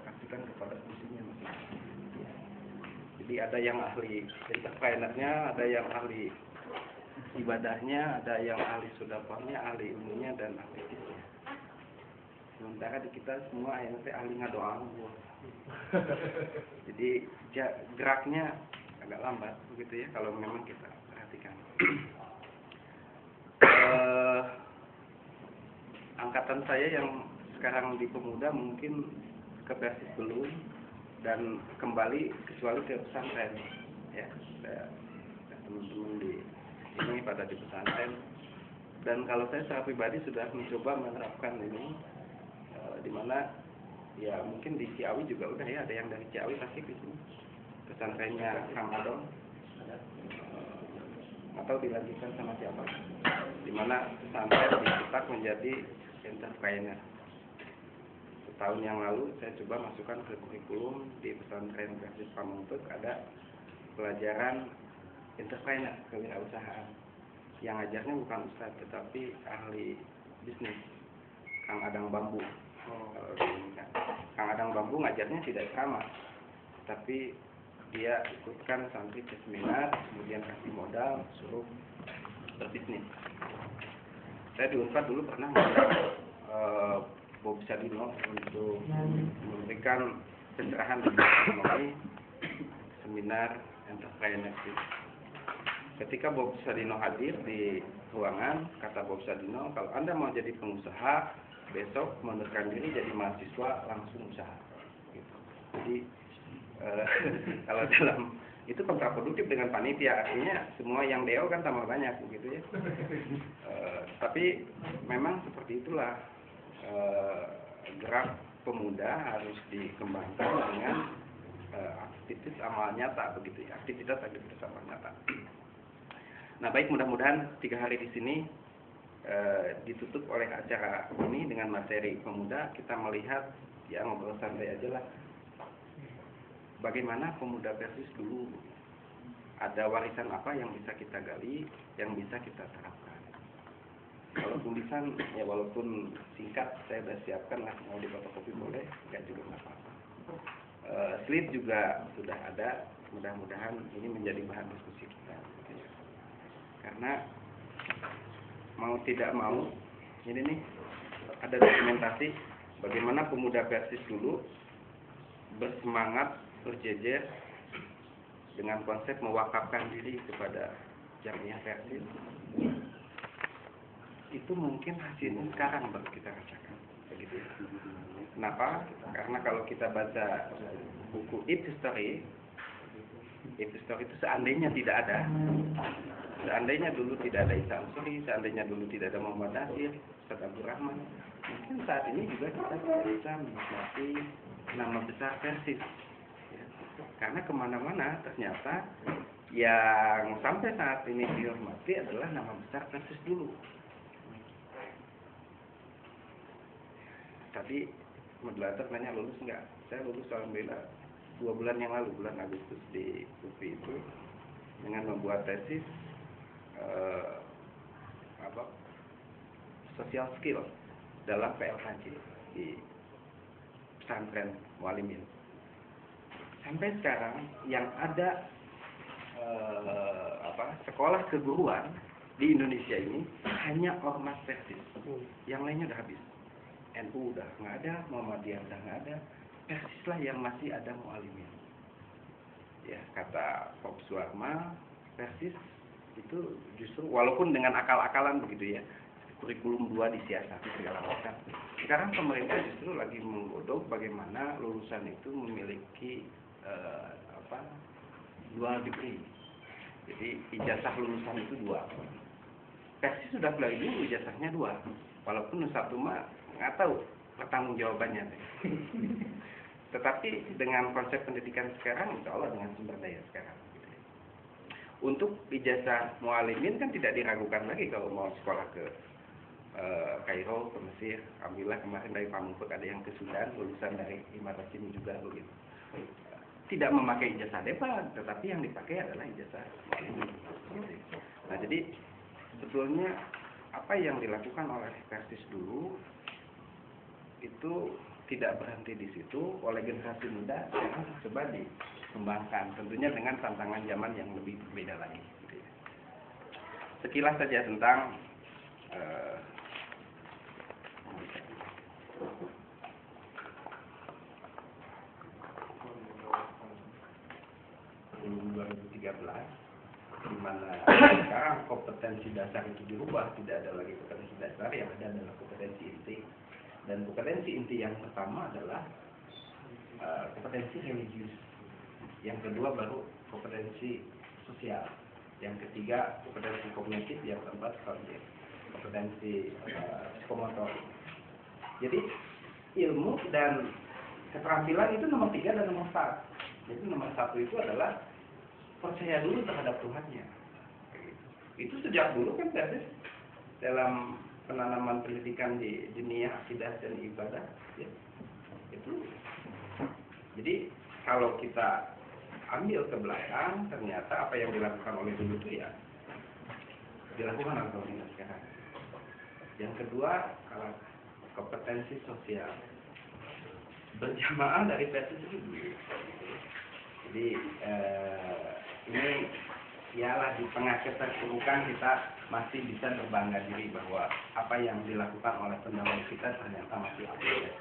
alokasikan kepada fungsinya masing-masing. Jadi ada yang ahli entrepreneur-nya, ada yang ahli ibadahnya, ada yang ahli sodapahnya, ahli ilmunya, dan aktivisnya. Sementara di kita semua yang ahli ngadoang. Jadi geraknya agak lambat begitu ya kalau memang kita perhatikan. Angkatan saya yang sekarang di pemuda mungkin ke Persis belum, dan kembali kecuali ke pesantren ya, teman-teman di sini pada di pesantren. Dan kalau saya secara pribadi sudah mencoba menerapkan ini, di mana ya mungkin di Ciawi juga udah ya, ada yang dari Ciawi pasti di sini pesantrennya Kang Adong, atau dilanjutkan sama siapa, di mana pesantren dicetak menjadi entrepreneur. Tahun yang lalu saya coba masukkan ke kurikulum di pesantren Persis Pamengpeuk, ada pelajaran entrepreneur, kewirausahaan. Yang ngajarnya bukan ustadz tetapi ahli bisnis, Kang Adang Bambu. Kang Adang Bambu ngajarnya tidak sama, tapi dia ikutkan santri ke seminar, kemudian kasih modal, suruh berbisnis. Saya di Unpad dulu pernah Bob Sadino untuk memberikan pencerahan tentang ekonomi, seminar entrepreneurship. Ketika Bob Sadino hadir di ruangan, kata Bob Sadino, kalau Anda mau jadi pengusaha, besok mengundurkan diri jadi mahasiswa langsung usaha. Gitu. Jadi kalau dalam itu kontraproduktif dengan panitia, artinya semua yang deo kan tambah banyak begitu ya. Tapi memang seperti itulah. Gerak pemuda harus dikembangkan dengan aktivitas amal nyata begitu ya, aktivitas amal nyata. Nah baik, mudah-mudahan 3 hari di sini ditutup oleh acara ini dengan materi pemuda. Kita melihat ya, ngobrol santai aja lah, bagaimana pemuda Persis dulu, ada warisan apa yang bisa kita gali, yang bisa kita terapkan. Kalau tulisan ya walaupun singkat saya sudah siapkan lah, mau difotokopi boleh, enggak juga nggak apa-apa. Slide juga sudah ada, mudah-mudahan ini menjadi bahan diskusi kita. Karena mau tidak mau ini nih ada dokumentasi bagaimana pemuda Persis dulu bersemangat berjejer dengan konsep mewakafkan diri kepada Jamiah Persis. Itu mungkin hasilnya sekarang baru kita rasakan begitu. Kenapa? Karena kalau kita baca buku Ip History itu seandainya tidak ada, seandainya dulu tidak ada Isa Ansori, seandainya dulu tidak ada Muhammad Nasir, Ustaz Abdul Rahman, mungkin saat ini juga kita bisa menikmati nama besar Persis ya. Karena kemana-mana ternyata yang sampai saat ini dihormati adalah nama besar Persis dulu. Tadi moderator nanya lulus enggak? Saya lulus alhamdulillah 2 bulan yang lalu, bulan Agustus di UPI itu, dengan membuat tesis social skill dalam PLKJ di pesantren Mualimin. Sampai sekarang yang ada sekolah keguruan di Indonesia ini hanya ormas Persis, yang lainnya udah habis. NU udah nggak ada, Muhammadiyah udah nggak ada, Persis lah yang masih ada Mualimin. Ya kata Pop Suwarma, Persis itu justru walaupun dengan akal-akalan begitu ya, kurikulum 2 disiasati segala macam. Sekarang pemerintah justru lagi menggodok bagaimana lulusan itu memiliki dual degree. Jadi ijazah lulusan itu 2. Persis sudah mulai dulu ijazahnya 2, walaupun satu mah nggak tahu pertanggungjawabannya. Tetapi dengan konsep pendidikan sekarang, insya Allah dengan sumber daya sekarang. Untuk ijazah Mualimin kan tidak diragukan lagi kalau mau sekolah ke Kairo, ke Mesir. Alhamdulillah kemarin dari Pamengpeuk ada yang ke Sudan, lulusan dari Imarasimi juga begitu. Tidak memakai ijazah depan, tetapi yang dipakai adalah ijazah Mualimin. Nah jadi sebetulnya apa yang dilakukan oleh Persis dulu itu tidak berhenti di situ, oleh generasi muda sekarang coba dikembangkan, tentunya dengan tantangan zaman yang lebih berbeda lagi. Gitu ya. Sekilas saja tentang 2013, di mana sekarang kompetensi dasar itu dirubah, tidak ada lagi kompetensi dasar, yang ada adalah kompetensi inti. Dan kompetensi inti yang pertama adalah kompetensi religius, yang kedua baru kompetensi sosial, yang ketiga kompetensi kognitif, yang keempat kompetensi psikomotor. Jadi ilmu dan keterampilan itu nomor 3 dan nomor 4. Jadi nomor 1 itu adalah percaya dulu terhadap Tuhannya. Itu sejak dulu kan basis dalam penanaman pendidikan di dunia akidah dan ibadah. Ya. Itu. Jadi kalau kita ambil ke belakang, ternyata apa yang dilakukan oleh dulu itu ya dilakukan oleh sekarang. Yang kedua, kalau kompetensi sosial berjamaah dari basis itu. Jadi ini ialah di tengah keterpurukan kita masih bisa berbangga diri bahwa apa yang dilakukan oleh pendahulu kita ternyata masih aktif.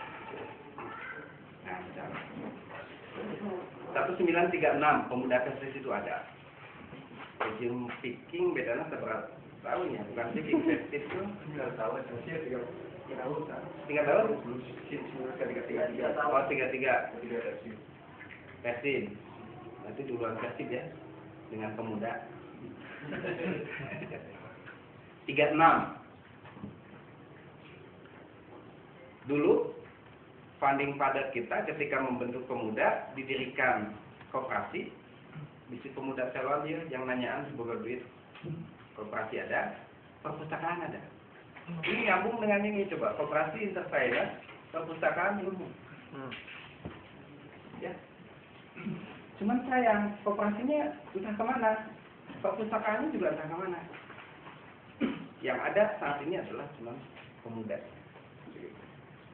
Nah, misalnya 1936 pemuda Persis itu ada. Regime picking bedanya seberapa tahun ya? Bukan picking, Persis itu 3 tahun. 3 tahun? Oh, 33. Persis. Berarti duluan Persis ya, dengan pemuda. 36. Dulu funding padat kita ketika membentuk pemuda didirikan koperasi. Misi pemuda sewa dia yang nanyaan sebagai duit. Koperasi ada, perpustakaan ada. Ini nyambung dengan ini, coba koperasi interface, perpustakaan ilmu. Ya. Cuman sayang, koperasinya entah kemana, perpustakaannya juga entah kemana. Yang ada saat ini adalah cuma pemuda.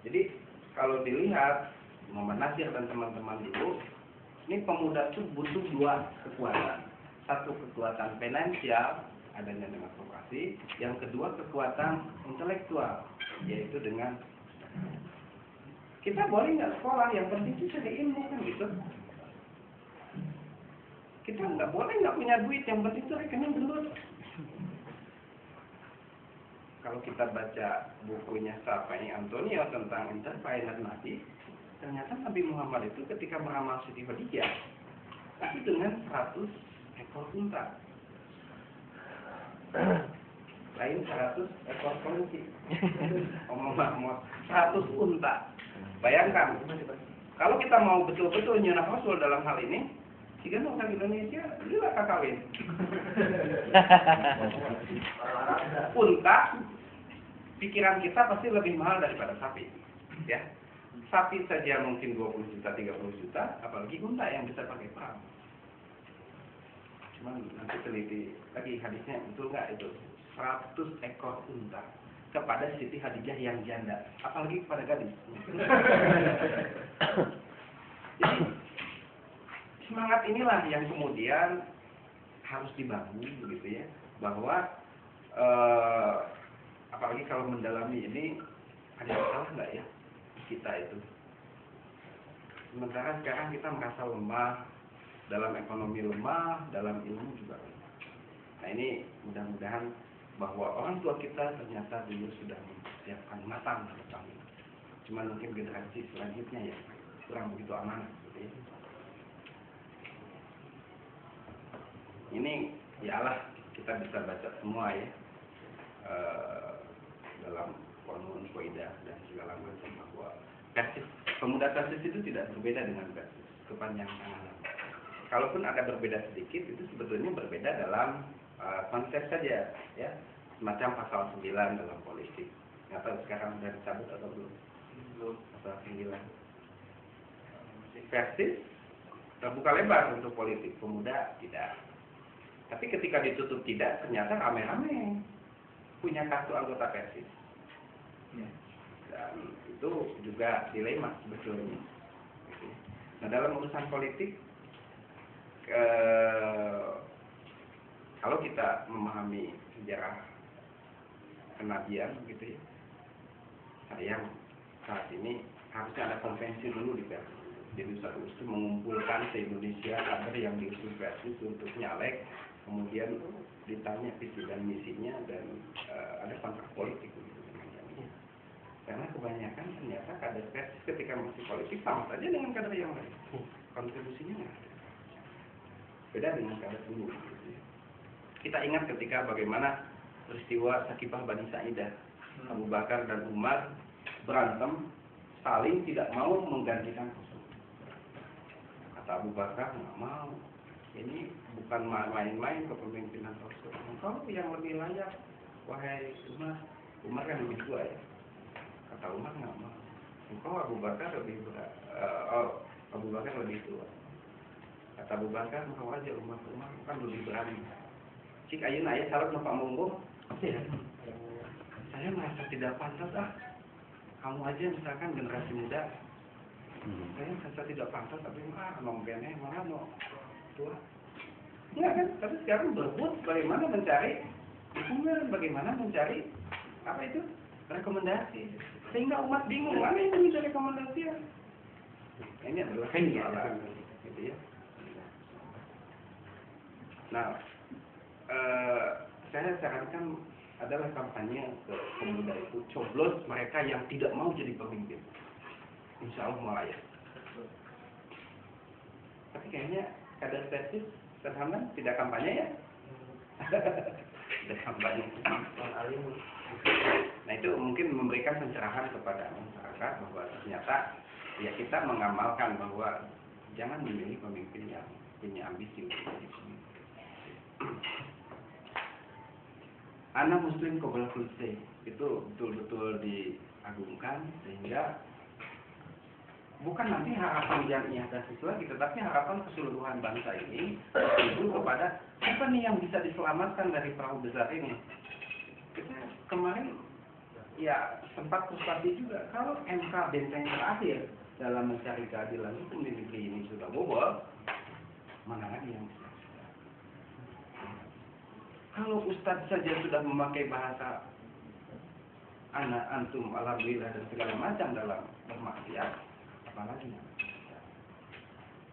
Jadi kalau dilihat Muhammad Nasir dan teman-teman dulu, ini pemuda itu butuh 2 kekuatan. Satu kekuatan finansial, adanya dengan koperasi. Yang kedua kekuatan intelektual, yaitu dengan kita boleh nggak sekolah, yang penting itu cari ilmu kan gitu. Kita nggak boleh nggak punya duit, yang penting itu rekening gendut. Kalau kita baca bukunya Safai Antonio tentang interface Nabi, ternyata Nabi Muhammad itu ketika meramal Siti Khadijah itu dengan 100 ekor unta. Lain 100 ekor kelinci. Omong 100 unta. Bayangkan, kalau kita mau betul-betul nyunah Rasul dalam hal ini, jika orang Indonesia, gila kawin. Unta, pikiran kita pasti lebih mahal daripada sapi. Ya, sapi saja mungkin 20 juta, 30 juta, apalagi unta yang bisa pakai perang. Cuman nanti teliti lagi hadisnya, betul nggak itu? 100 ekor unta kepada Siti Khadijah yang janda, apalagi kepada gadis. Jadi semangat inilah yang kemudian harus dibangun, begitu ya, bahwa apalagi kalau mendalami ini, ada yang salah nggak ya kita itu? Sementara sekarang kita merasa lemah, dalam ekonomi lemah, dalam ilmu juga lemah. Nah ini mudah-mudahan bahwa orang tua kita ternyata dulu sudah mempersiapkan matang tentang ini. Cuma mungkin generasi selanjutnya ya kurang begitu amanah. Gitu ya. Ini ialah kita bisa baca semua ya dalam Qur'an, Qaidah dan segala macam bahwa Persis, pemuda Persis itu tidak berbeda dengan Persis kepanjang tangan. Kalaupun ada berbeda sedikit, itu sebetulnya berbeda dalam konsep saja, ya, semacam pasal 9 dalam politik. Nggak tahu sekarang sudah dicabut atau belum? Belum. Pasal 9. Persis terbuka lebar untuk politik, pemuda tidak. Tapi ketika ditutup tidak, ternyata rame-rame punya kartu anggota Persis. Dan itu juga dilema sebetulnya. Nah, dalam urusan politik, kalau kita memahami sejarah kenabian gitu ya, sayang saat ini harusnya ada konvensi dulu di PRI. Jadi Ustaz itu mengumpulkan se-Indonesia kader yang diusul PRI untuk nyalek, kemudian ditanya visi dan misinya, dan ada kontrak politik gitu. Karena kebanyakan ternyata kader PRI ketika masih politik sama saja dengan kader yang lain, kontribusinya nggak ada. Beda dengan kader dulu. Gitu ya. Kita ingat ketika bagaimana peristiwa Sakifah Bani Sa'idah, Abu Bakar dan Umar berantem, saling tidak mau menggantikan Rasul. Kata Abu Bakar, nggak mau. Ini bukan main-main kepemimpinan Rasul. Engkau yang lebih layak, wahai Umar. Umar kan lebih tua ya. Kata Umar, nggak mau. Engkau Abu Bakar lebih Abu Bakar lebih tua. Kata Abu Bakar, engkau aja Umar kan lebih berani. Cik ayun ayah salut Pak Monggo. Ya. Saya merasa tidak pantas kamu aja misalkan generasi muda. Saya merasa tidak pantas, tapi nombene malah no tua. Ya kan, tapi sekarang berebut bagaimana mencari dukungan, bagaimana mencari apa itu rekomendasi, sehingga umat bingung mana yang bisa rekomendasi ya. Ini adalah persoalan gitu ya. Nah, saya sarankan adalah kampanye ke pemuda itu, coblos mereka yang tidak mau jadi pemimpin. Insya Allah mulai. Tapi kayaknya kader tesis terhambat tidak kampanye ya. Tidak kampanye. Nah itu mungkin memberikan pencerahan kepada masyarakat bahwa ternyata ya kita mengamalkan bahwa jangan memilih pemimpin yang punya ambisi untuk jadi pemimpin. Anak muslim qabla kulli syai itu betul-betul diagungkan, sehingga bukan nanti harapan jamiah tesis lagi, tetapi harapan keseluruhan bangsa ini itu kepada apa nih yang bisa diselamatkan dari perahu besar ini. Kita kemarin ya sempat frustasi juga kalau MK benteng terakhir dalam mencari keadilan hukum di negeri ini sudah bobol, mana lagi yang bisa? Kalau Ustadz saja sudah memakai bahasa anak antum alhamdulillah dan segala macam dalam bermaksiat, apalagi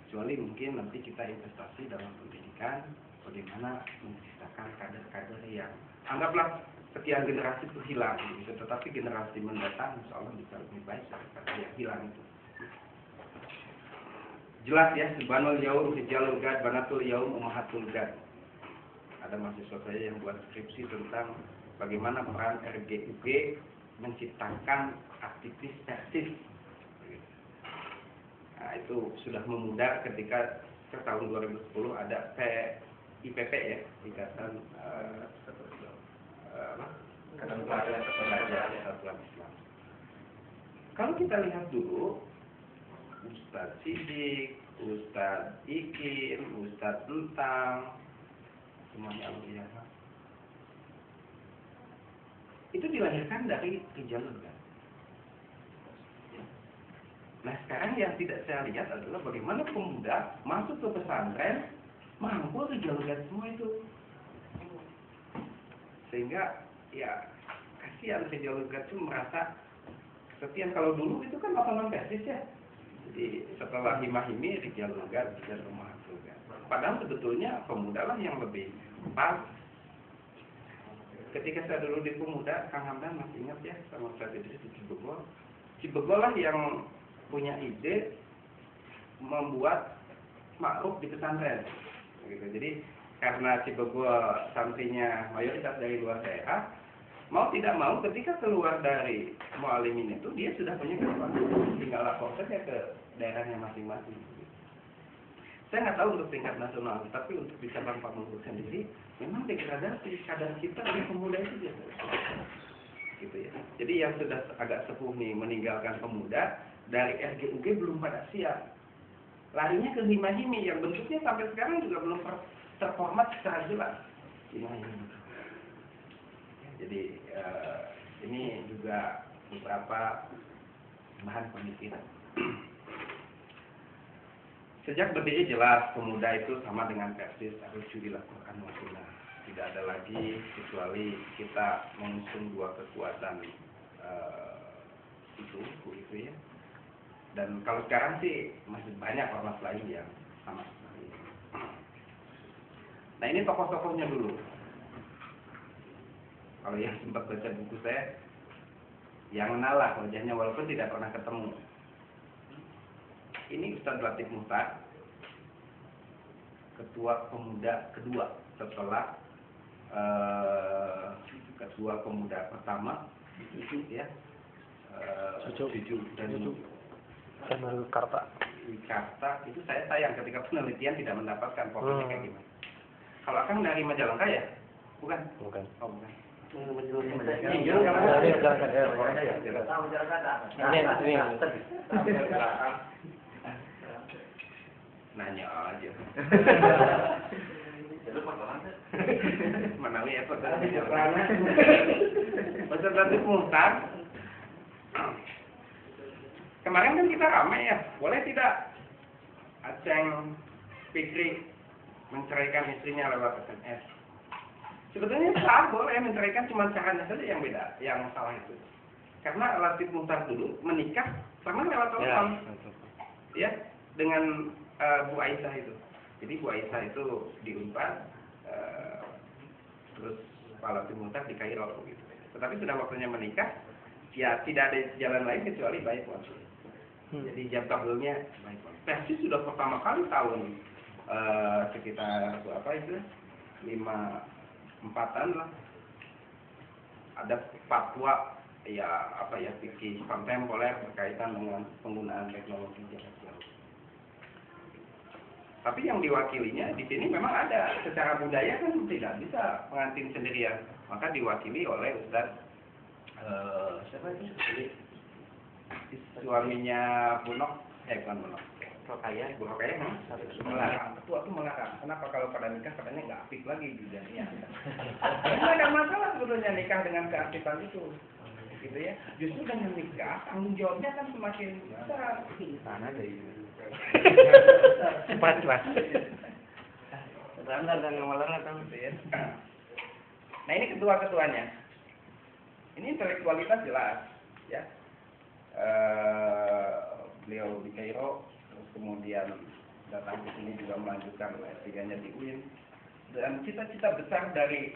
kecuali mungkin nanti kita investasi dalam pendidikan, bagaimana menciptakan kader-kader yang anggaplah sekian generasi itu hilang gitu, tetapi generasi mendatang insya Allah bisa lebih baik daripada yang hilang itu. Jelas ya, Subhanul Yaum Hijalul Gad Banatul Yaum Ummahatul Gad. Ada mahasiswa saya yang buat skripsi tentang bagaimana peran RGUG menciptakan aktivis persis. Nah, itu sudah memudar ketika tahun 2010 ada IPP ya, Ikatan Pelajar Persatuan Islam. Kalau kita lihat dulu, Ustadz Sidik, Ustadz Ikin, Ustadz Lutang, semuanya alumni itu dilahirkan dari Rijalul Gad. Nah sekarang yang tidak saya lihat adalah bagaimana pemuda masuk ke pesantren mampu Rijalul Gad semua itu, sehingga ya kasihan Rijalul Gad itu merasa kesepian. Kalau dulu itu kan otonom persis ya, jadi setelah hima-himi Rijalul Gad bisa Ummahatul Gad. Padahal sebetulnya pemuda lah yang lebih pas. Ketika saya dulu di pemuda, Kang Hamdan masih ingat ya sama Ustaz Idris di Cibegol. Cibegol lah yang punya ide membuat ma'ruf di pesantren. Gitu. Jadi karena Cibegol santrinya mayoritas dari luar daerah, mau tidak mau ketika keluar dari mu'alimin itu dia sudah punya kesempatan, tinggal lapor saja ke daerahnya masing-masing. Saya nggak tahu untuk tingkat nasional, tapi untuk di cabang Pak Mungkur sendiri, memang degradasi kadar kita dari pemuda itu biasa. Gitu ya. Jadi yang sudah agak sepuh nih meninggalkan pemuda, dari RGUG belum pada siap. Larinya ke hima-himi yang bentuknya sampai sekarang juga belum terformat secara jelas. Hima-himi. Jadi ini juga beberapa bahan pemikiran. Sejak berdiri jelas pemuda itu sama dengan Persis Ar-Rujudilah Quran wa Sunnah. Tidak ada lagi kecuali kita mengusung dua kekuatan itu ya. Dan kalau sekarang sih masih banyak ormas lain yang sama sekali. Nah ini tokoh-tokohnya dulu. Kalau yang sempat baca buku saya, yang kenal lah wajahnya walaupun tidak pernah ketemu. Ini Ustadz Latif Muhtar, ketua pemuda kedua setelah ketua pemuda pertama itu ya, Cucu dan Kemal Karta. Karta itu saya sayang ketika penelitian tidak mendapatkan fotonya kayak gimana. Kalau Akang dari Majalengka ya? Bukan? Bukan. Oh bukan. Nanya aja. Menawi apa tadi? Ustadz Latif Muhtar. Kemarin kan kita ramai ya, boleh tidak Aceng Fikri menceraikan istrinya lewat SMS? Sebetulnya sah, boleh menceraikan, cuma caranya saja yang beda, yang salah itu. Karena Latif Muhtar dulu menikah pernah lewat telepon, ya, dengan Bu Aisyah itu. Jadi Bu Aisyah itu di Unpad, terus Pak Latif Muhtar di Kairo gitu. Tetapi sudah waktunya menikah, ya tidak ada jalan lain kecuali baik waktu. Jadi jam kabelnya baik waktu. Persis sudah pertama kali tahun sekitar apa itu 54-an lah. Ada fatwa ya apa ya fikih kontemporer berkaitan dengan penggunaan teknologi jarak jauh. Tapi yang diwakilinya di sini memang ada, secara budaya kan tidak bisa pengantin sendirian, maka diwakili oleh Ustadz siapa itu? Suaminya Bunok, bukan Bunok, Rokaya, Bu Rokaya, melarang. Ketua itu melarang. Kenapa kalau pada nikah katanya nggak aktif lagi di dunia? Tidak ada masalah sebetulnya nikah dengan keaktifan itu, gitu ya. Justru dengan nikah tanggung jawabnya kan semakin besar. Mana deh? Cepat lah. Standar dan melarang kan, gitu ya. Nah ini ketua-ketuanya. Ini intelektualitas jelas, ya. Beliau di Kairo, terus kemudian datang ke sini juga melanjutkan S3-nya di UIN. Dan cita-cita besar dari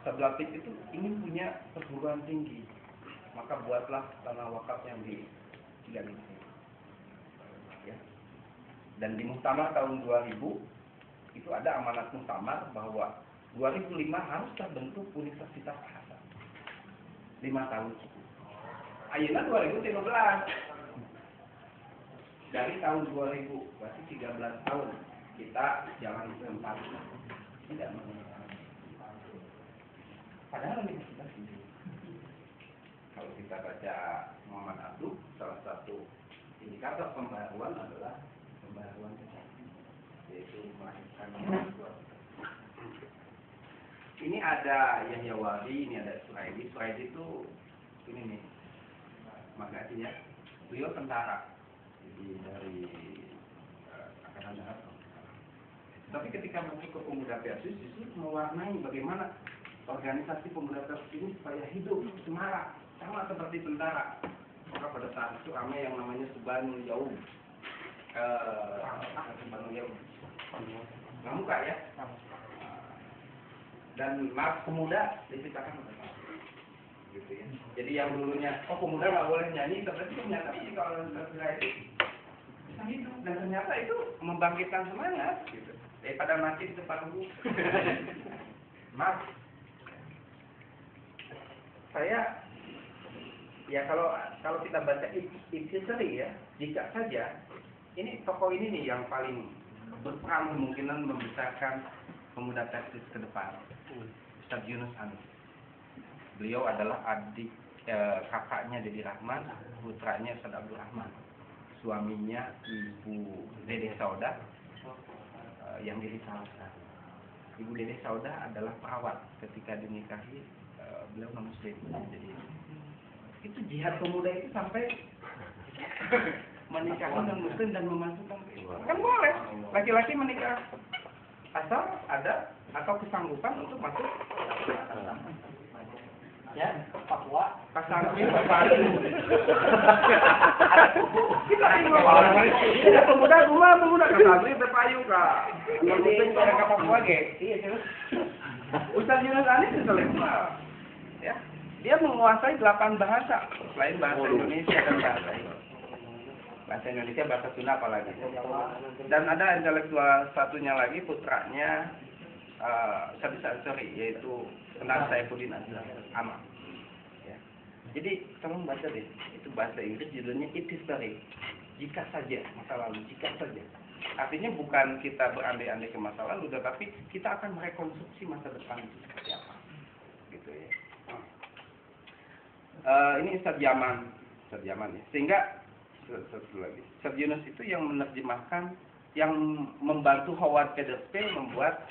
Latif itu ingin punya perguruan tinggi, maka buatlah tanah wakaf yang di Ciganjur. Ya. Dan di Muktamar tahun 2000 itu ada amanat Muktamar bahwa 2005 harus terbentuk Universitas Bahasa. 5 tahun. Ayeuna 2015. Dari tahun 2000, berarti 13 tahun kita jalan tempat. Tidak menggunakan. Padahal universitas itu. Kalau kita baca Muhammad Abduh, salah satu indikator pembaruan adalah pembaruan kesehatan, yaitu melahirkan mahasiswa. Ini ada Yahya Wahi, ini ada Suhaidi. Suhaidi itu ini nih, makasih ya. Beliau tentara, jadi dari Angkatan Darat. Tapi ketika masuk ke pemuda Persis, justru mewarnai bagaimana organisasi pemuda Persis ini supaya hidup semarak, sama seperti tentara. Maka pada saat itu ramai yang namanya Subhanul Yaum. Subhanul Yaum. Nggak muka ya? Dan Mars Pemuda diciptakan oleh gitu ya. Jadi yang dulunya, pemuda nggak boleh nyanyi, tapi ternyata kalau terkira itu bisa hidup. Dan ternyata itu membangkitkan semangat gitu. Daripada mati di depan umum. Mas, saya ya kalau kita baca history ya, jika saja ini tokoh ini nih yang paling berperan kemungkinan membesarkan pemuda Persis ke depan, Ustadz Yunus Anis. Beliau adalah adik kakaknya Dedi Rahman, putranya Ustadz Abdul Rahman, suaminya Ibu Dede Sauda yang dirisalahkan. Ibu Dede Sauda adalah perawat ketika dinikahi beliau non muslim. Jadi itu jihad pemuda itu sampai menikahkan non muslim dan memasukkan ke Islam. Kan boleh laki-laki menikah asal ada atau kesanggupan untuk masuk Ya, Papua. kasanggup berpadu. Kita ini pemuda kasanggup berpayu kak. Non muslim pada ke Papua ge. Iya, terus. Ustaz Yunus Anis intelektual. Ya, dia menguasai 8 bahasa selain bahasa Indonesia dan bahasa Inggris. Bahasa Indonesia, bahasa Sunda apalagi. Dan ada intelektual satunya lagi putranya Sabis Ansori, yaitu Senar Saifuddin Ammar. Ya. Jadi tolong baca deh, itu bahasa Inggris judulnya It History. Jika saja masa lalu, jika saja. Artinya bukan kita berandai-andai ke masa lalu, tetapi kita akan merekonstruksi masa depan itu seperti apa. Gitu ya. Ini Ustaz Yaman ya. Sehingga satu lagi, Ustaz Yunus itu yang menerjemahkan, yang membantu Howard Kederspiel membuat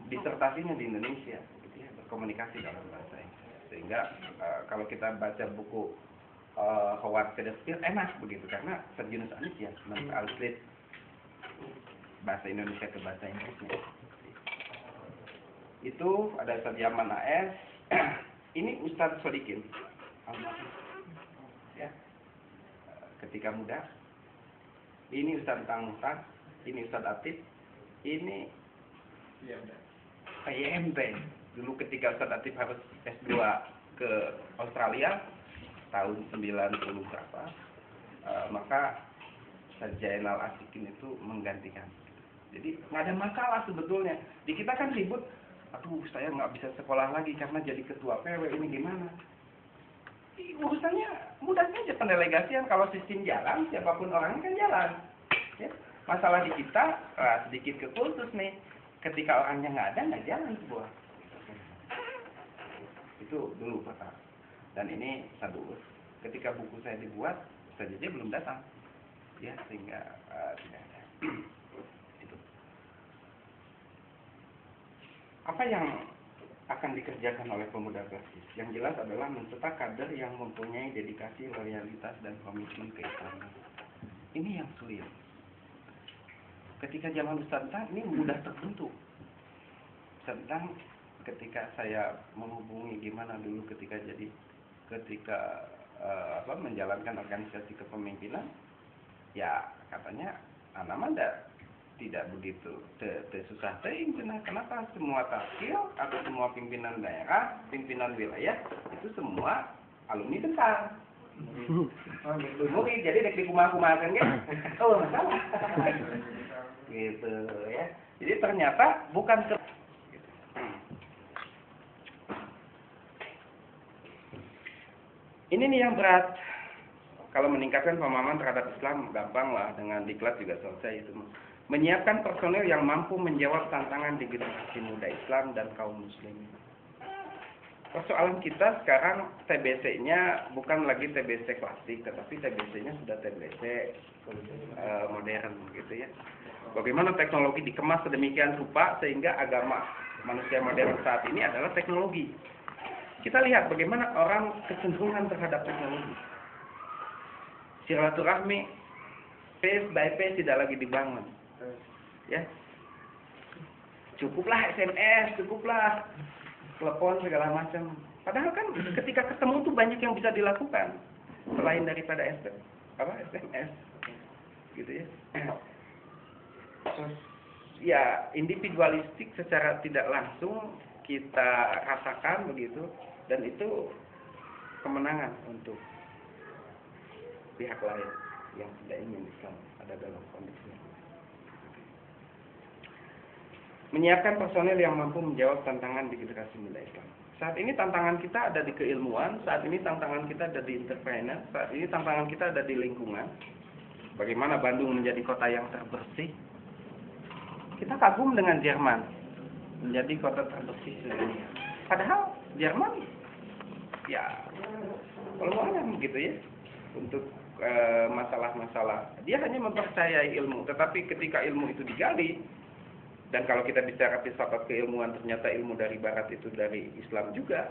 disertasinya di Indonesia, gitu ya, berkomunikasi dalam bahasa Inggris. Sehingga kalau kita baca buku Howard Kederspiel enak begitu, karena Ustaz Yunus Anis ya mentranslate bahasa Indonesia ke bahasa Inggrisnya. Itu ada Ustaz Yaman AS. Ini Ustaz Sodikin. Ya. Ketika muda. Ini Ustaz Tang Muhtar. Ini Ustaz Atif. Ini IMT. Dulu ketika Ustaz Atif harus S2 ke Australia tahun 90 berapa, maka Ustaz Jainal Asikin itu menggantikan. Jadi nggak ada masalah sebetulnya. Di kita kan ribut, aduh saya nggak bisa sekolah lagi karena jadi ketua PW, ini gimana? Urusannya mudah saja, pendelegasian. Kalau sistem jalan, siapapun orangnya kan jalan. Ya. Masalah di kita sedikit kekultus nih. Ketika orangnya nggak ada, nggak jalan sebuah. Itu dulu Pak. Dan ini sadus. Ketika buku saya dibuat, saja belum datang. Ya, sehingga tidak ada. Itu. Apa yang akan dikerjakan oleh pemuda Persis? Yang jelas adalah mencetak kader yang mempunyai dedikasi, loyalitas, dan komitmen keislaman. Ini yang sulit. Ketika zaman Ustaz Tang ini mudah terbentuk. Ustaz Tang ketika saya menghubungi gimana dulu ketika menjalankan organisasi kepemimpinan, ya katanya anak tidak begitu susah kenapa semua takil atau semua pimpinan daerah, pimpinan wilayah itu semua alumni besar. Mungkin jadi dek dikumah-kumahkan kan? Oh masalah. Gitu ya. Jadi ternyata bukan ini nih yang berat. Kalau meningkatkan pemahaman terhadap Islam gampang lah, dengan diklat juga selesai itu. Menyiapkan personel yang mampu menjawab tantangan di generasi muda Islam dan kaum muslimin. Persoalan kita sekarang TBC-nya bukan lagi TBC klasik, tetapi TBC-nya sudah TBC modern gitu ya. Bagaimana teknologi dikemas sedemikian rupa sehingga agama manusia modern saat ini adalah teknologi. Kita lihat bagaimana orang kecenderungan terhadap teknologi. Silaturahmi face by face tidak lagi dibangun. Ya. Cukuplah SMS, cukuplah telepon segala macam. Padahal kan ketika ketemu tuh banyak yang bisa dilakukan selain daripada SMS. Gitu ya. Terus, ya individualistik secara tidak langsung kita rasakan begitu, dan itu kemenangan untuk pihak lain yang tidak ingin Islam ada dalam kondisi. Menyiapkan personel yang mampu menjawab tantangan di generasi muda Islam. Saat ini tantangan kita ada di keilmuan, saat ini tantangan kita ada di entrepreneur, saat ini tantangan kita ada di lingkungan. Bagaimana Bandung menjadi kota yang terbersih? Kita kagum dengan Jerman menjadi kota terbersih sedunia. Padahal Jerman, ya kalau alam gitu ya, untuk masalah-masalah dia hanya mempercayai ilmu. Tetapi ketika ilmu itu digali, dan kalau kita bicara filsafat keilmuan, ternyata ilmu dari Barat itu dari Islam juga.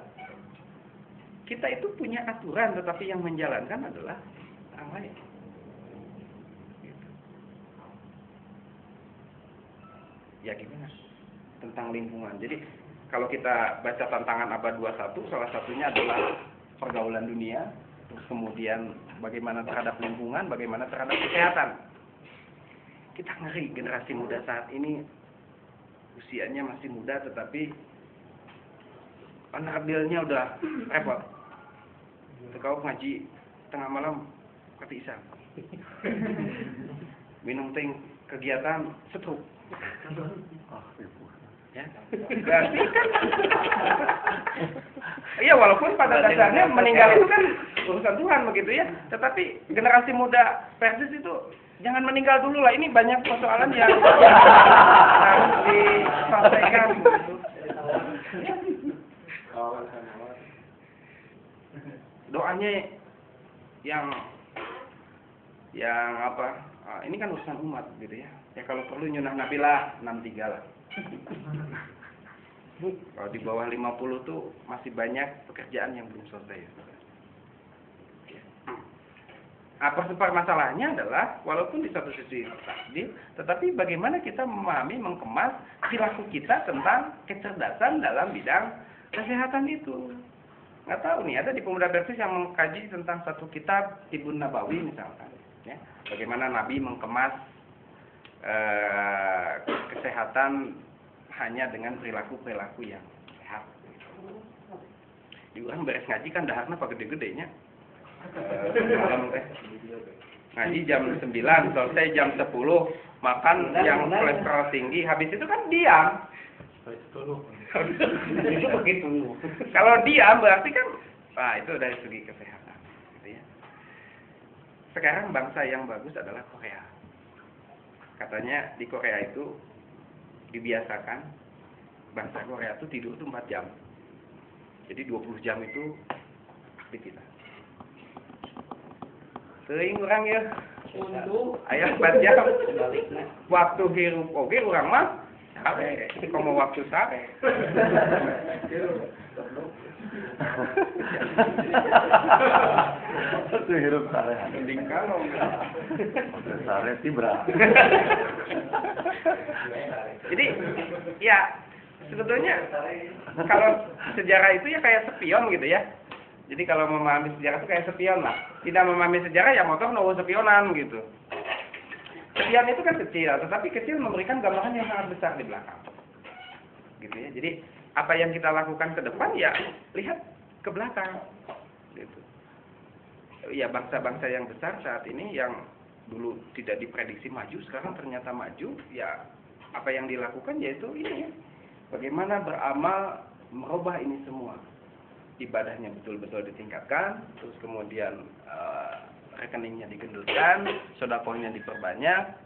kita itu punya aturan, tetapi yang menjalankan adalah orang lain. Gitu. Ya gimana? Tentang lingkungan. Jadi kalau kita baca tantangan abad 21, salah satunya adalah pergaulan dunia, terus kemudian bagaimana terhadap lingkungan, bagaimana terhadap kesehatan. Kita ngeri generasi muda saat ini usianya masih muda, tetapi penampilannya udah repot. Kau ngaji tengah malam kata Isa, minum teh kegiatan stroke. Ya, berarti kan, iya walaupun pada dasarnya meninggal itu kan urusan Tuhan begitu ya. Tetapi generasi muda Persis itu jangan meninggal dulu lah. Ini banyak persoalan yang harus diselesaikan. Gitu. Doanya yang apa? Ini kan urusan umat gitu ya. Ya kalau perlu nyunah nabilah 63 lah. Kalau di bawah 50 tuh masih banyak pekerjaan yang belum selesai. Permasalahannya adalah walaupun di satu sisi takdir, tetapi bagaimana kita memahami, mengemas perilaku kita tentang kecerdasan dalam bidang kesehatan itu. Nggak tahu nih, ada di Pemuda Persis yang mengkaji tentang satu kitab Tibun Nabawi misalkan, ya, bagaimana Nabi mengemas kesehatan hanya dengan perilaku-perilaku yang sehat. Di orang beres ngaji kan daharna apa gede-gedenya. Malam teh ngaji jam 9, selesai jam 10, makan yang kolesterol tinggi, habis itu kan diam. Itu begitu. Kalau diam berarti kan, itu dari segi kesehatan. Gitu ya. Sekarang bangsa yang bagus adalah Korea. Katanya di Korea itu dibiasakan bangsa Korea itu tidur itu 4 jam. Jadi 20 jam itu aktivitas. Sering orang ya untuk ayah 4 jam. Waktu hirup oke orang mah sare. Kalau mau waktu sare. Itu hidup sare. Mending kalau Sare tibra. Jadi ya sebetulnya kalau sejarah itu ya kayak spion gitu ya. Jadi kalau memahami sejarah itu kayak spion lah. Tidak memahami sejarah ya motor nunggu spionan gitu. Spion itu kan kecil, tetapi kecil memberikan gambaran yang sangat besar di belakang. Gitu ya. Jadi apa yang kita lakukan ke depan ya lihat ke belakang. Gitu. Ya bangsa-bangsa yang besar saat ini yang dulu tidak diprediksi maju, sekarang ternyata maju, ya apa yang dilakukan yaitu ini ya. Bagaimana beramal merubah ini semua. Ibadahnya betul-betul ditingkatkan, terus kemudian rekeningnya digendutkan, sedekahnya diperbanyak,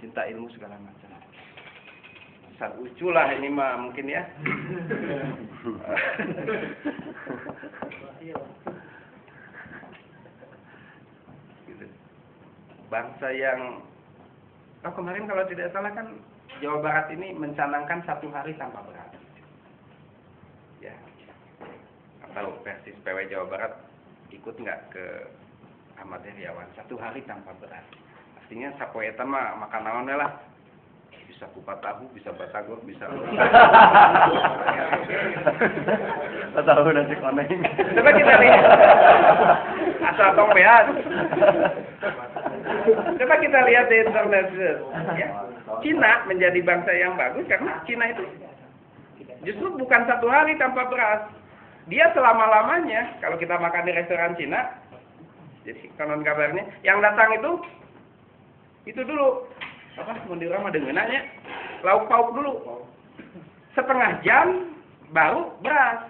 cinta ilmu segala macam. Besar ucu lah ini mah mungkin ya. Gitu. Bangsa yang kemarin kalau tidak salah kan Jawa Barat ini mencanangkan 1 hari tanpa beras. Ya. Atau Persis PW Jawa Barat ikut nggak ke Ahmad Heriawan 1 hari tanpa beras. Artinya sapoeta mah makan naon lah. Bisa kupat tahu, bisa batagor, bisa Tahu nasi koneng. Coba kita lihat. Asal tong beas. Coba kita lihat di internet. Ya. Cina menjadi bangsa yang bagus karena Cina itu justru bukan 1 hari tanpa beras. Dia selama-lamanya, kalau kita makan di restoran Cina, jadi konon kabarnya, yang datang itu dulu, mundur sama dengenanya, lauk pauk dulu. Setengah jam, baru beras.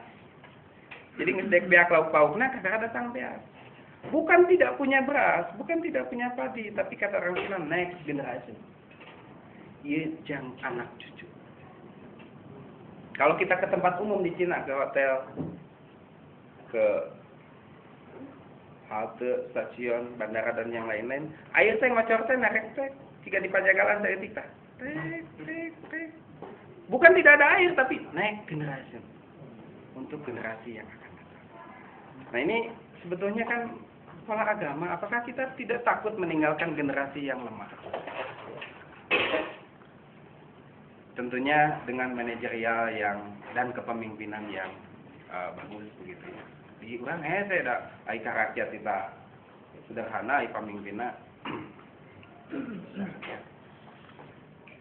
Jadi ngedek beak lauk pauknya, kakak datang beas. Bukan tidak punya beras, bukan tidak punya padi, tapi kata orang Cina, next generation. Iya, jang anak cucu. Kalau kita ke tempat umum di Cina, ke hotel, ke halte, stasiun, bandara dan yang lain-lain, air teh ngocor teh narek teh, jika di Pajagalan saya tika. Tek. Bukan tidak ada air, tapi naik generasi untuk generasi yang akan datang. Nah ini sebetulnya kan pola agama, apakah kita tidak takut meninggalkan generasi yang lemah? Tentunya dengan manajerial yang dan kepemimpinan yang bagus begitu ya. Di urang saya ada aika rakyat kita sederhana, pemimpinnya.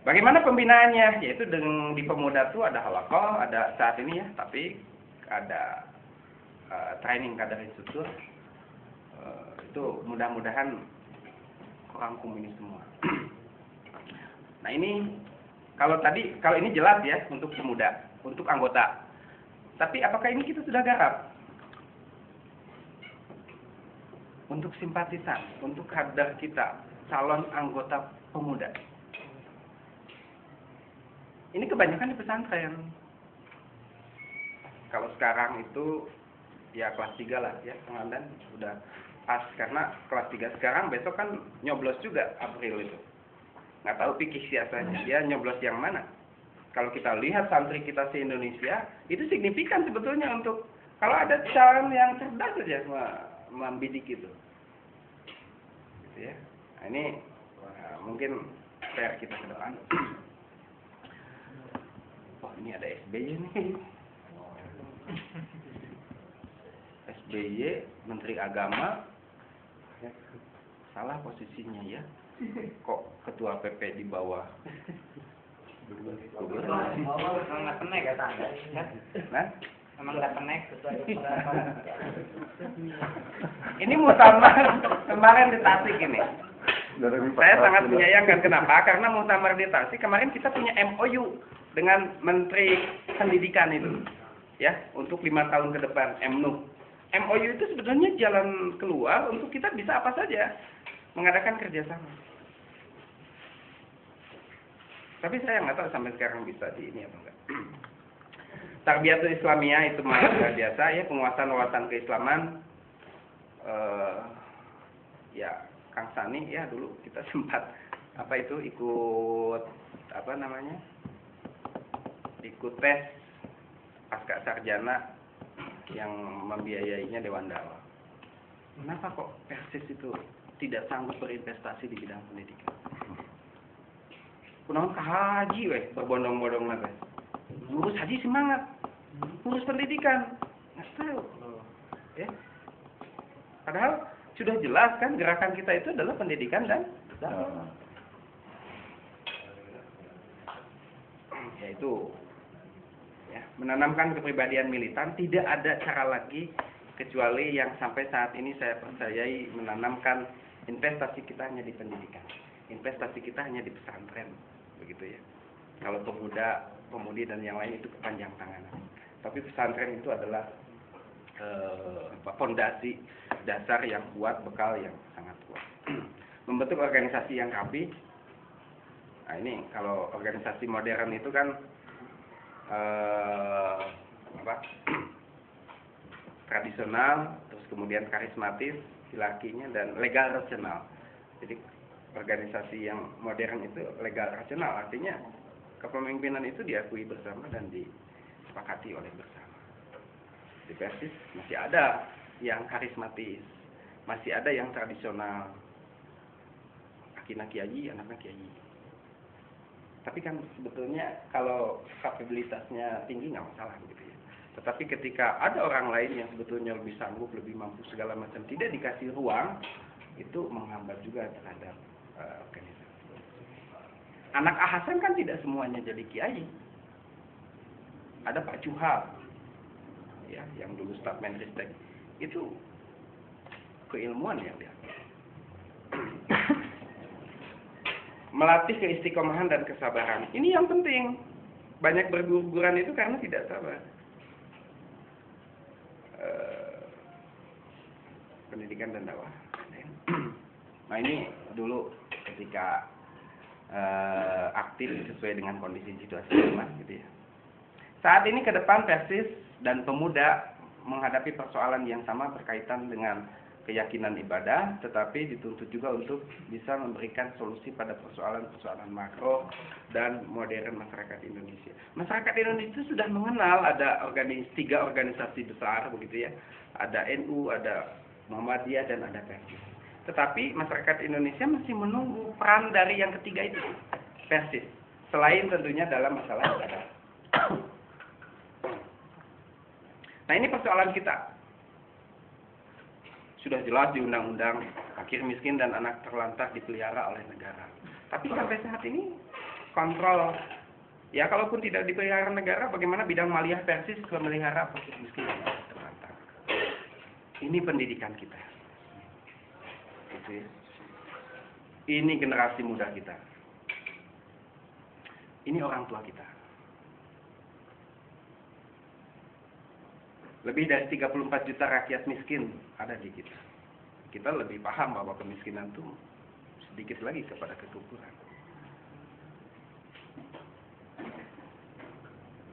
Bagaimana pembinaannya? Yaitu di pemuda itu ada halakoh, ada saat ini ya, tapi ada training kader instruktur. Itu mudah-mudahan orang komunis semua. Nah ini kalau ini jelas ya untuk pemuda, untuk anggota. Tapi apakah ini kita sudah garap? Untuk simpatisan, untuk kader kita, calon anggota pemuda. Ini kebanyakan di pesantren. Kalau sekarang itu ya kelas 3 lah ya, pengandan sudah pas karena kelas 3 sekarang, besok kan nyoblos juga April itu. Nggak tahu pikir siasatnya, dia nyoblos yang mana. Kalau kita lihat santri kita se-Indonesia, itu signifikan sebetulnya untuk kalau ada calon yang cerdas saja membidik itu. Gitu ya. Nah, ini mungkin PR kita ke depan. Oh, ini ada SBY nih. SBY, Menteri Agama. Ya, salah posisinya ya. Kok ketua PP di bawah? Emang nggak kenek ya tanda? Nah, Emang nggak kenek. ini muktamar kemarin di Tasik ini. Saya sangat menyayangkan kenapa? Karena muktamar di Tasik kemarin kita punya MOU dengan Menteri Pendidikan itu, ya, untuk 5 tahun ke depan MNU. MOU itu sebetulnya jalan keluar untuk kita bisa apa saja mengadakan kerjasama. Tapi saya nggak tahu sampai sekarang bisa di ini apa enggak. Tarbiyatul Islamiyah itu malah luar biasa ya, penguasaan wawasan keislaman. Ya Kang Sani ya dulu kita sempat ikut ikut tes pasca sarjana yang membiayainya Dewan Dakwah. Kenapa kok Persis itu tidak sanggup berinvestasi di bidang pendidikan? Kunaon ka haji weh berbondong-bondong weh. Ngurus haji semangat, ngurus pendidikan nggak tahu. Ya. Padahal sudah jelas kan gerakan kita itu adalah pendidikan dan dakwah. Yaitu ya, menanamkan kepribadian militan, tidak ada cara lagi kecuali yang sampai saat ini saya percayai, menanamkan investasi kita hanya di pendidikan, investasi kita hanya di pesantren, begitu ya. Kalau pemuda, pemudi dan yang lain itu kepanjang tangan. Tapi pesantren itu adalah fondasi dasar yang kuat, bekal yang sangat kuat. Membentuk organisasi yang rapi. Nah ini kalau organisasi modern itu kan tradisional, terus kemudian karismatis, hierarkinya, dan legal rasional. Jadi organisasi yang modern itu legal rasional, artinya kepemimpinan itu diakui bersama dan disepakati oleh bersama. Di Persis masih ada yang karismatis, masih ada yang tradisional, anak kiai, anaknya kiai. Tapi kan sebetulnya kalau kapabilitasnya tinggi nggak masalah gitu ya. Tetapi ketika ada orang lain yang sebetulnya lebih sanggup, lebih mampu segala macam, tidak dikasih ruang, itu menghambat juga terhadap organisasi. Anak Ahasan kan tidak semuanya jadi kiai. Ada Pak Cuhal, ya, yang dulu staf Menristek, itu keilmuan yang dia. Melatih keistiqomahan dan kesabaran. Ini yang penting. Banyak berguguran itu karena tidak sabar. Pendidikan dan dakwah. Nah ini dulu ketika aktif sesuai dengan kondisi situasi rumah gitu ya. Saat ini ke depan Persis dan pemuda menghadapi persoalan yang sama berkaitan dengan keyakinan ibadah, tetapi dituntut juga untuk bisa memberikan solusi pada persoalan-persoalan makro dan modern masyarakat Indonesia. Masyarakat Indonesia sudah mengenal ada tiga organisasi besar begitu ya, ada NU, ada Muhammadiyah, dan ada Persis. Tetapi masyarakat Indonesia masih menunggu peran dari yang ketiga itu, Persis. Selain tentunya dalam masalah ibadah. Nah ini persoalan kita. Sudah jelas di undang-undang fakir miskin dan anak terlantar dipelihara oleh negara. Tapi sampai saat ini kontrol, ya kalaupun tidak dipelihara negara, bagaimana bidang maliyah Persis memelihara fakir miskin dan anak terlantar? Ini pendidikan kita. Gitu ya. Ini generasi muda kita. Ini orang tua kita. Lebih dari 34 juta rakyat miskin ada di kita. Kita lebih paham bahwa kemiskinan itu sedikit lagi kepada ketukuran.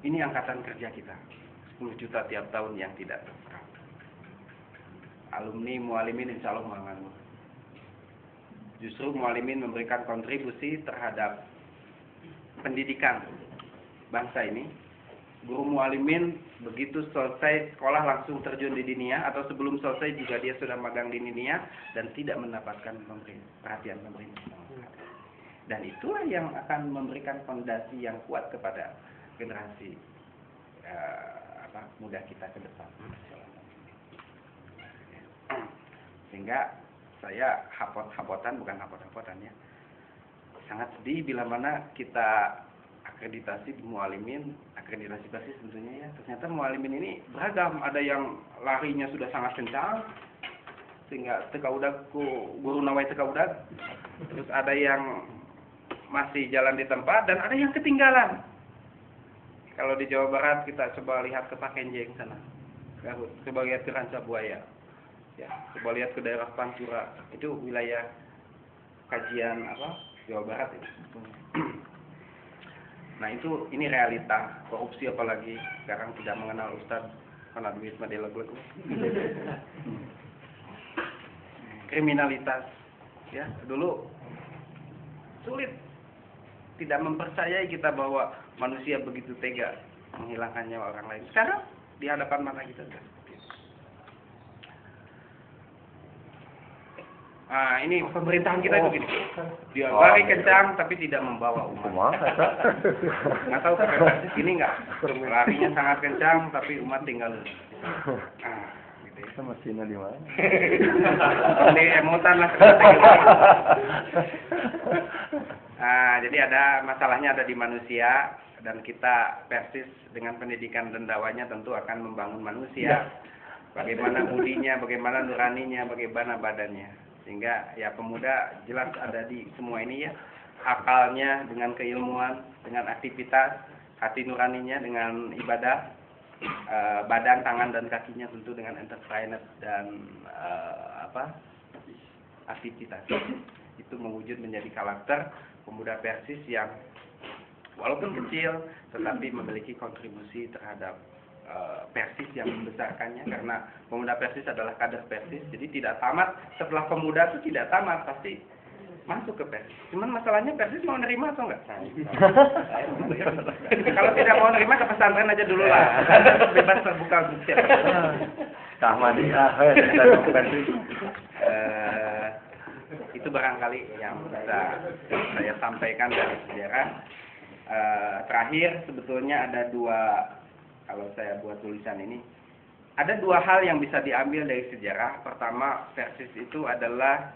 Ini angkatan kerja kita. 10 juta tiap tahun yang tidak terserap. Alumni mualimin insya Allah menganggur. Justru mualimin memberikan kontribusi terhadap pendidikan bangsa ini. Guru mualimin begitu selesai sekolah langsung terjun di dinia, atau sebelum selesai juga dia sudah magang di dinia dan tidak mendapatkan perhatian pemerintah. Dan itulah yang akan memberikan fondasi yang kuat kepada generasi muda kita ke depan. Sehingga saya bukan hapot-hapotan ya, sangat sedih bila mana kita akreditasi mualimin, akreditasi Persis tentunya ya, ternyata mualimin ini beragam. Ada yang larinya sudah sangat kencang sehingga guru nawai tekaudag, terus ada yang masih jalan di tempat, dan ada yang ketinggalan. Kalau di Jawa Barat kita coba lihat ke Pakenjeng sana, coba lihat ke Rancabuaya, ya, coba lihat ke daerah Pantura, itu wilayah kajian Jawa Barat itu. Nah ini realita korupsi, apalagi sekarang tidak mengenal Ustadz karena duit madelag. Kriminalitas, ya dulu sulit, tidak mempercayai kita bahwa manusia begitu tega menghilangkan nyawa orang lain. Sekarang di hadapan mata kita. Nah, ini pemerintahan kita itu gini. Dia lari kencang tapi tidak membawa umat. Nggak tahu Persis ini nggak. Larinya sangat kencang tapi umat tinggal. Nah, gitu ya. Mesinnya di mana? Ini emotan lah. Nah, jadi ada masalahnya ada di manusia, dan kita Persis dengan pendidikan dan dakwahnya tentu akan membangun manusia. Bagaimana budinya, bagaimana nuraninya, bagaimana badannya. Sehingga ya pemuda jelas ada di semua ini ya, akalnya dengan keilmuan, dengan aktivitas, hati nuraninya dengan ibadah, badan, tangan, dan kakinya tentu dengan enterprise dan aktivitas. Itu mewujud menjadi karakter pemuda Persis yang walaupun kecil tetapi memiliki kontribusi terhadap Persis yang membesarkannya, karena pemuda Persis adalah kader Persis. Jadi tidak tamat, setelah pemuda itu tidak tamat, pasti masuk ke Persis. Cuman masalahnya Persis mau nerima atau enggak? Kalau tidak mau nerima ke pesantren aja dulu lah. Bebas terbuka untuk siapa. Persis. Itu barangkali yang bisa saya sampaikan dari sejarah. Terakhir sebetulnya ada dua. Kalau saya buat tulisan ini, ada dua hal yang bisa diambil dari sejarah. Pertama, Persis itu adalah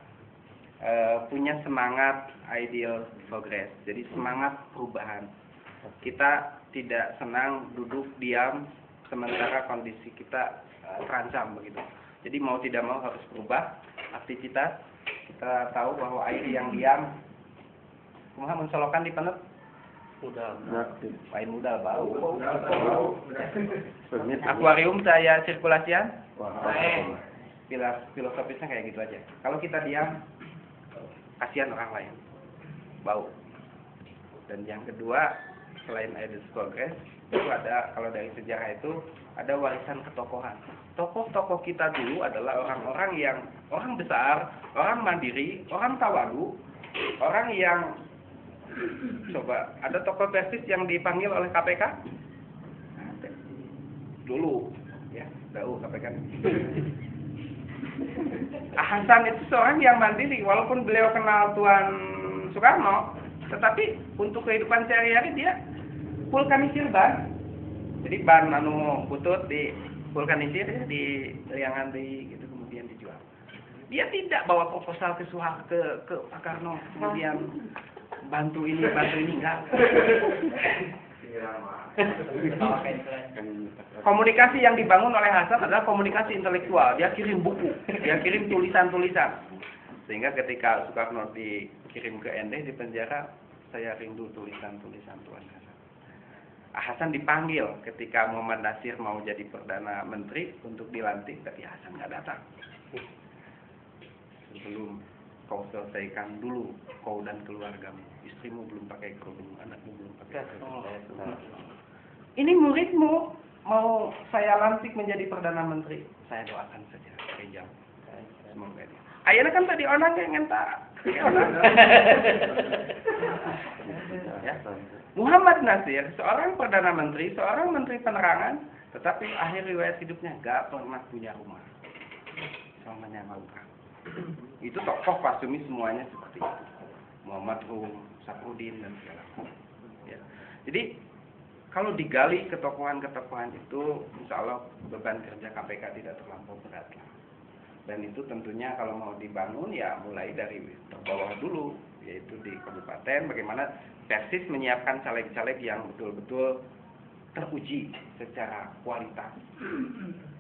punya semangat ideal progress. Jadi semangat perubahan. Kita tidak senang duduk diam sementara kondisi kita terancam begitu. Jadi mau tidak mau harus berubah aktivitas. Kita tahu bahwa air yang diam, kumaha mensolokan di penet. Lain modal bau. Akuarium saya sirkulasian. Filosofisnya kayak gitu aja. Kalau kita diam, kasihan orang lain, bau. Dan yang kedua, selain Aedes Progress, itu ada, kalau dari sejarah itu ada warisan ketokohan. Tokoh-tokoh kita dulu adalah orang-orang yang orang besar, orang mandiri, orang tawadu, orang yang coba ada tokoh persis yang dipanggil oleh KPK dulu, ya, dahulu KPK. Hasan itu seorang yang mandiri, walaupun beliau kenal Tuan Soekarno, tetapi untuk kehidupan sehari-hari dia vulkanisir ban. Jadi ban anu butut di vulkanisir ya, di liangan di gitu kemudian dijual. Dia tidak bawa proposal ke Pak Karno kemudian bantu ini enggak. Komunikasi yang dibangun oleh Hasan adalah komunikasi intelektual. Dia kirim buku, dia kirim tulisan-tulisan. Sehingga ketika Soekarno dikirim ke ND di penjara, saya rindu tulisan-tulisan Tuan Hasan. Hasan dipanggil ketika Muhammad Nasir mau jadi Perdana Menteri untuk dilantik, tapi Hasan nggak datang. Sebelum kau selesaikan dulu kau dan keluargamu, istrimu belum pakai kerudung, anakmu belum pakai kerudung. Ini muridmu mau saya lantik menjadi Perdana Menteri, saya doakan saja Rejal. Semoga dia. Ayeuna kan tadi orang yang ngenta. Ya. Muhammad Nasir, seorang Perdana Menteri, seorang Menteri Penerangan, tetapi akhir riwayat hidupnya gak pernah punya rumah. Semuanya mangkrak. Itu tokoh Pasumi semuanya seperti itu. Muhammad Rum, Saprudin dan segala macam. Ya. Jadi kalau digali ketokohan-ketokohan itu, insya Allah beban kerja KPK tidak terlampau berat. Dan itu tentunya kalau mau dibangun ya mulai dari terbawah dulu, yaitu di kabupaten, bagaimana Persis menyiapkan caleg-caleg yang betul-betul teruji secara kualitas.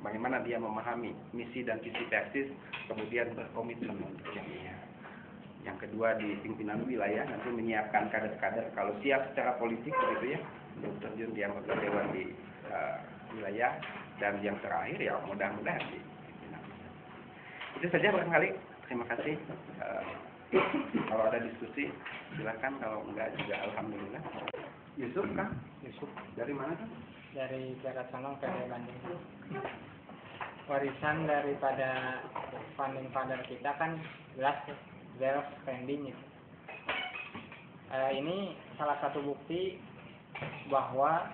Bagaimana dia memahami misi dan visi Persis, kemudian berkomitmen untuk jaminya. Yang kedua di pimpinan wilayah nanti menyiapkan kader-kader kalau siap secara politik begitu ya, untuk terjun di anggota dewan di wilayah. Dan yang terakhir ya mudah-mudahan di pimpinan. Itu saja barangkali. Terima kasih. Kalau ada diskusi silakan, kalau enggak juga alhamdulillah. Yusuf kan? Yusuf dari mana kan? Dari Jakarta Sonong ke Bandung. Warisan daripada founding father kita kan jelas self standing itu. Ini salah satu bukti bahwa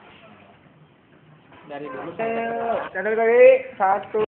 dari dulu sampai sekarang. Satu.